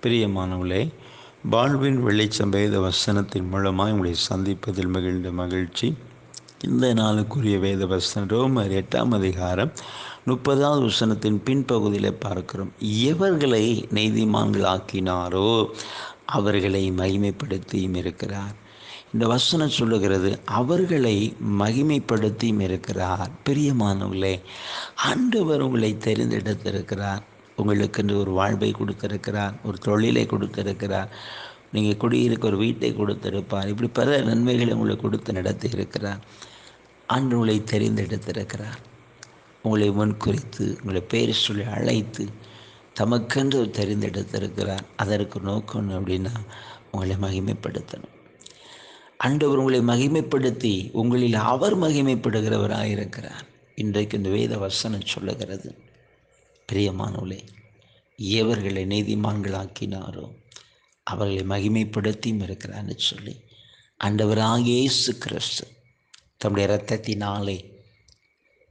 பிரியமானவர்களே, வாழ்வின் வெளிச்சம் வேத வசனத்தின் மூலமாக உங்களை சந்திப்பதில் மகிழ்ந்த மகிழ்ச்சி. இந்த நாளுக்குரிய வேத வசனம் ரோமர் 8ஆம் அதிகாரம் 30வது வசனத்தின் பின்பகுதியில் பார்க்கிறோம். எவர்களை நீதிமான்களாக்கினாரோ அவர்களை மகிமைப்படுத்தியும் இருக்கிறார். இந்த வசனம் சொல்லுகிறது, அவர்களை மகிமைப்படுத்தியும் இருக்கிறார். பிரியமானவர்களே, ஆண்டவர் உங்களை தெரிந்தெடுத்திருக்கிறார். உங்களுக்கென்று ஒரு வாழ்வை கொடுத்திருக்கிறார், ஒரு தொழிலை கொடுத்திருக்கிறார், நீங்கள் குடியிருக்க ஒரு வீட்டை கொடுத்திருப்பார். இப்படி பல நன்மைகளை உங்களுக்கு கொடுத்து நடத்தி இருக்கிறார். ஆண்டு உங்களை தெரிந்தெடுத்திருக்கிறார். உங்களை முன்குறித்து உங்களை பேர் சொல்லி அழைத்து தமக்கென்று தெரிந்தெடுத்திருக்கிறார். அதற்கு நோக்கம் அப்படின்னா உங்களை மகிமைப்படுத்தணும். ஆண்டவர் உங்களை மகிமைப்படுத்தி உங்களில் அவர் மகிமைப்படுகிறவராக இருக்கிறார். இன்றைக்கு இந்த வேத வசனம் சொல்லுகிறது, பிரியமானவர்களே, எவர்களை நீதிமான்களாக்கினாரோ அவர்களை மகிமைப்படுத்தியும் இருக்கிறான்னு சொல்லி ஆண்டவராகிய இயேசு கிறிஸ்து தம்முடைய இரத்தத்தினாலே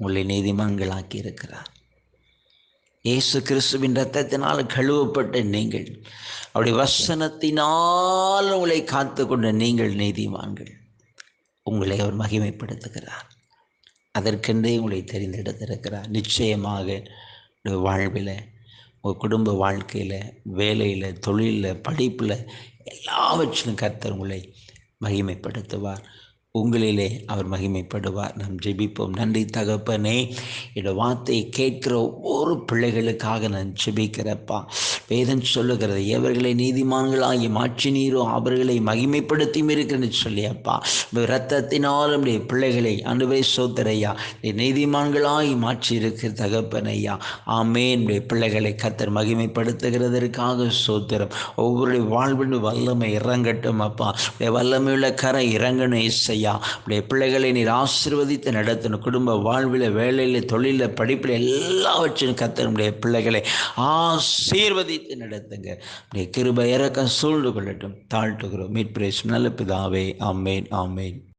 உங்களை நீதிமான்களாக்கி இருக்கிறார். இயேசு கிறிஸ்துவின் இரத்தத்தினால் கழுவப்பட்ட நீங்கள், அவருடைய வசனத்தினால் உங்களை காத்து கொண்ட நீங்கள் நீதிமான்கள். உங்களை அவர் மகிமைப்படுத்துகிறார். அதற்கென்றே உங்களை தெரிந்தெடுத்திருக்கிறார். நிச்சயமாக வாழ்வில், உங்கள் குடும்ப வாழ்க்கையில், வேலையில், தொழிலில், படிப்பில், எல்லாவற்றிலும் கர்த்தர் உங்களை மகிமைப்படுத்துவார். உங்களிலே அவர் மகிமைப்படுவார். நாம் ஜெபிப்போம். நன்றி தகப்பனே, இந்த வார்த்தையை கேட்கிற ஒவ்வொரு பிள்ளைகளுக்காக நான் ஜெபிக்கிறப்பா. வேதம் சொல்லுகிறது, எவர்களை நீதிமான்களாகி மாற்றினீரோ அவர்களை மகிமைப்படுத்தியும் இருக்கிறேன்னு சொல்லியப்பா. இரத்தத்தினாலும் பிள்ளைகளை ஆண்டவரே சோதரையா நீதிமான்களாகி மாற்றி இருக்கிற தகப்பனையா. ஆமேன். பிள்ளைகளை கர்த்தர் மகிமைப்படுத்துகிறதற்காக சோத்திரம். ஒவ்வொரு வாழ்வின் வல்லமை இறங்கட்டும் அப்பா. வல்லமையுள்ள கரை இறங்கணும் இசையா. பிள்ளைகளை நீர் ஆசீர்வதித்து நடத்தணும். குடும்ப வாழ்வில், வேலையில், தொழிலில், படிப்பில் எல்லாவற்றிலும் கர்த்தருடைய பிள்ளைகளை ஆசீர்வதித்து நடத்துங்க. கிருபை இரக்கம் சூழ்ந்து கொள்ளட்டும். தாழ்த்துகிறோம் மீட்பு நல்ல பிதாவே. ஆமேன், ஆமேன்.